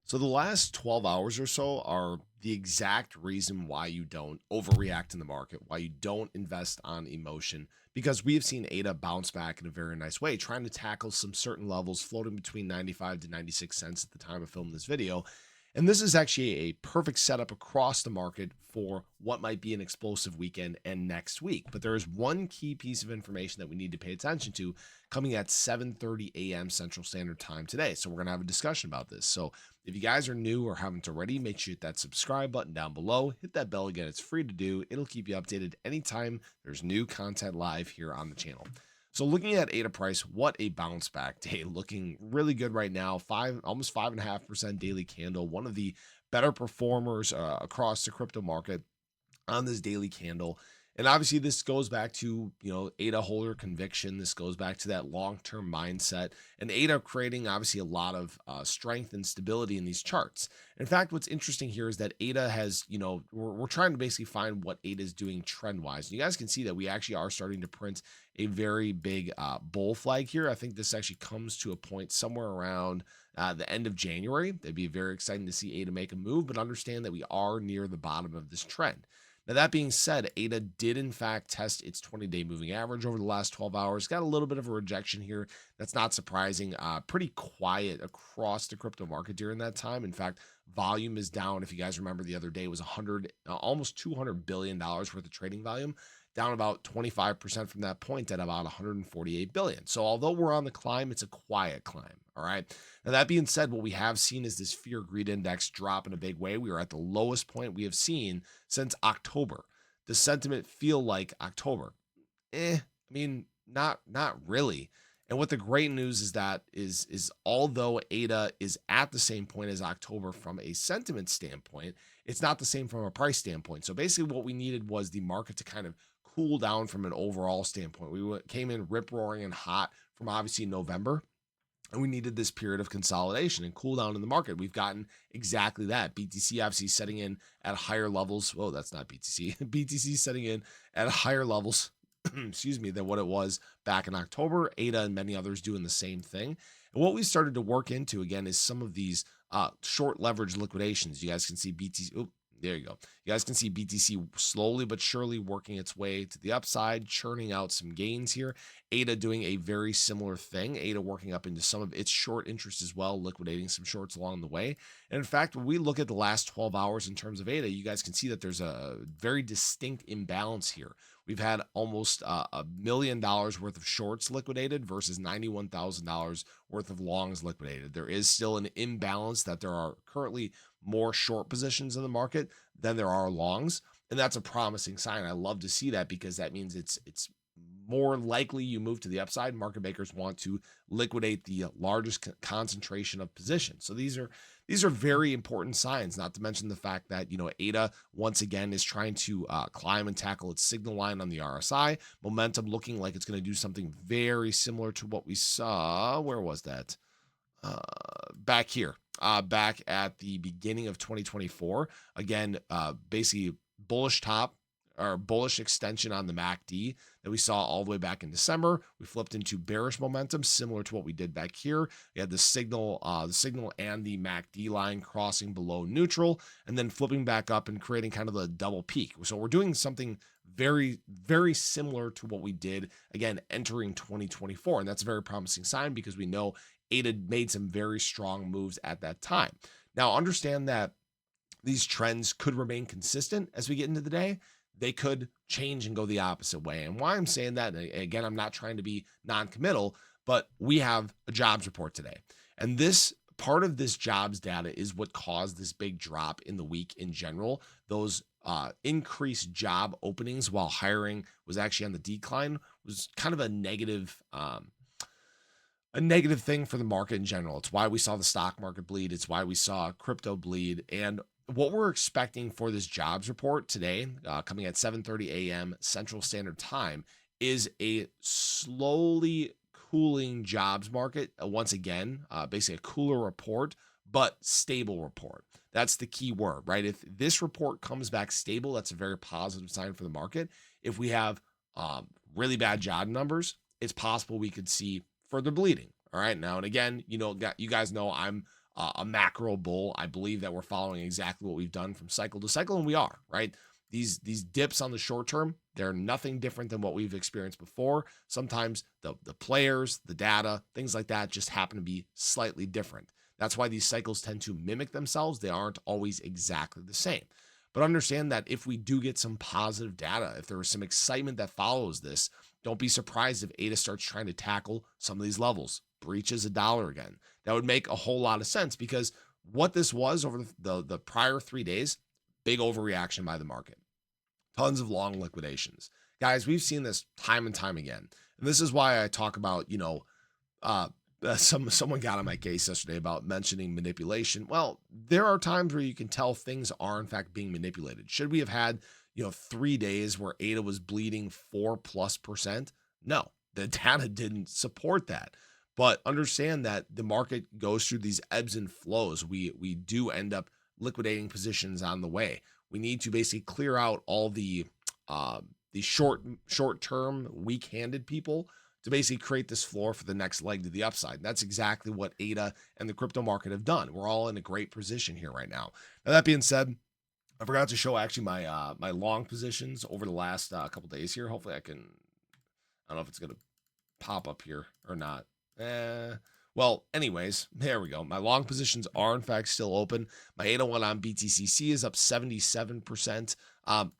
So the last 12 hours or so are the exact reason why you don't overreact in the market, why you don't invest on emotion, because we have seen ADA bounce back in a very nice way, trying to tackle some certain levels floating between 95 to 96 cents at the time of filming this video. And this is actually a perfect setup across the market for what might be an explosive weekend and next week. But there is one key piece of information that we need to pay attention to coming at 7:30 a.m. Central Standard Time today. So we're going to have a discussion about this. So if you guys are new or haven't already, make sure you hit that subscribe button down below. Hit that bell again. It's free to do. It'll keep you updated anytime there's new content live here on the channel. So looking at ADA price, what a bounce back day, looking really good right now. Almost 5.5% daily candle, one of the better performers across the crypto market on this daily candle. And obviously this goes back to, ADA holder conviction. This goes back to that long-term mindset, and ADA creating obviously a lot of strength and stability in these charts. In fact, what's interesting here is that ADA has, we're trying to basically find what ADA is doing trend wise. You guys can see that we actually are starting to print a very big bull flag here. I think this actually comes to a point somewhere around the end of January. It'd be very exciting to see ADA make a move, but understand that we are near the bottom of this trend. Now, that being said, ADA did in fact test its 20-day moving average over the last 12 hours. Got a little bit of a rejection here. That's not surprising. Pretty quiet across the crypto market during that time. In fact, volume is down. If you guys remember, the other day was almost $200 billion worth of trading volume, down about 25% from that point at about 148 billion. So although we're on the climb, it's a quiet climb. All right. Now, that being said, what we have seen is this fear greed index drop in a big way. We are at the lowest point we have seen since October. Does sentiment feel like October? Not really. And what the great news is that is although ADA is at the same point as October from a sentiment standpoint, it's not the same from a price standpoint. So basically what we needed was the market to kind of cool down from an overall standpoint. We came in rip roaring and hot from obviously November, and we needed this period of consolidation and cool down in the market. We've gotten exactly that. BTC obviously setting in at higher levels. Whoa, that's not BTC. BTC setting in at higher levels, excuse me, than what it was back in October. ADA and many others doing the same thing. And what we started to work into again is some of these short leverage liquidations. You guys can see BTC. There you go. You guys can see BTC slowly but surely working its way to the upside, churning out some gains here. ADA doing a very similar thing. ADA working up into some of its short interest as well, liquidating some shorts along the way. And in fact, when we look at the last 12 hours in terms of ADA, you guys can see that there's a very distinct imbalance here. We've had almost $1 million worth of shorts liquidated versus $91,000 worth of longs liquidated. There is still an imbalance that there are currently more short positions in the market than there are longs, and that's a promising sign. I love to see that because that means it's more likely you move to the upside. Market makers want to liquidate the largest concentration of positions. So these are very important signs, not to mention the fact that, ADA once again is trying to climb and tackle its signal line on the RSI. Momentum looking like it's going to do something very similar to what we saw. Where was that? Back here, back at the beginning of 2024. Again, basically bullish top or bullish extension on the MACD that we saw all the way back in December. We flipped into bearish momentum, similar to what we did back here. We had the signal and the MACD line crossing below neutral, and then flipping back up and creating kind of a double peak. So we're doing something very, very similar to what we did again entering 2024, and that's a very promising sign because we know ADA made some very strong moves at that time. Now, understand that these trends could remain consistent as we get into the day. They could change and go the opposite way. And why I'm saying that, and again, I'm not trying to be non-committal, but we have a jobs report today. And this part of this jobs data is what caused this big drop in the week in general. Those increased job openings while hiring was actually on the decline was kind of a negative thing for the market in general. It's why we saw the stock market bleed. It's why we saw crypto bleed. And what we're expecting for this jobs report today, coming at 7:30 a.m. Central Standard Time, is a slowly cooling jobs market. Once again, basically a cooler report, but stable report. That's the key word, right? If this report comes back stable, that's a very positive sign for the market. If we have really bad job numbers, it's possible we could see further bleeding. All right. Now, and again, you guys know I'm a macro bull. I believe that we're following exactly what we've done from cycle to cycle, and we are, right? These dips on the short term, they're nothing different than what we've experienced before. Sometimes the players, the data, things like that just happen to be slightly different. That's why these cycles tend to mimic themselves. They aren't always exactly the same. But understand that if we do get some positive data, if there is some excitement that follows this, don't be surprised if ADA starts trying to tackle some of these levels, breaches a dollar again. That would make a whole lot of sense, because what this was over the prior 3 days, big overreaction by the market, tons of long liquidations. Guys, we've seen this time and time again. And this is why I talk about, uh, someone got on my case yesterday about mentioning manipulation. Well, there are times where you can tell things are in fact being manipulated. Should we have had 3 days where ADA was bleeding 4+%? No, the data didn't support that. But understand that the market goes through these ebbs and flows. We do end up liquidating positions on the way. We need to basically clear out all the short term weak handed people to basically create this floor for the next leg to the upside. And that's exactly what ADA and the crypto market have done. We're all in a great position here right now. Now, that being said, I forgot to show actually my long positions over the last couple days here. Hopefully I can, I don't know if it's going to pop up here or not. Well, anyways, there we go. My long positions are in fact still open. My 801 on BTCC is up 77%.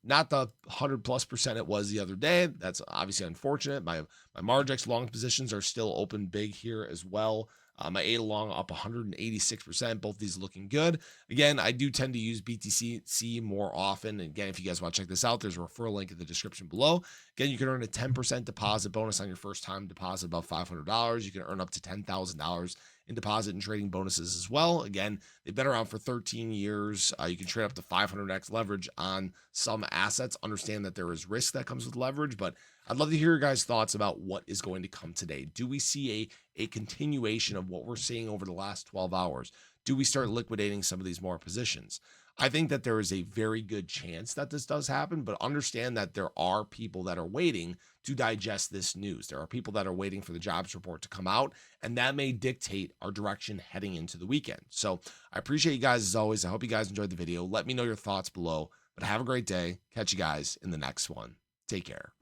Not the 100+% it was the other day. That's obviously unfortunate. My Margex long positions are still open big here as well. My 8 along up 186%. Both these looking good. Again, I do tend to use BTC more often. And again, if you guys want to check this out, there's a referral link in the description below. Again, you can earn a 10% deposit bonus on your first time deposit above $500. You can earn up to $10,000 in deposit and trading bonuses as well. Again, they've been around for 13 years. You can trade up to 500x leverage on some assets. Understand that there is risk that comes with leverage, but I'd love to hear your guys' thoughts about what is going to come today. Do we see a continuation of what we're seeing over the last 12 hours? Do we start liquidating some of these more positions? I think that there is a very good chance that this does happen, but understand that there are people that are waiting to digest this news. There are people that are waiting for the jobs report to come out, and that may dictate our direction heading into the weekend. So I appreciate you guys as always. I hope you guys enjoyed the video. Let me know your thoughts below, but have a great day. Catch you guys in the next one. Take care.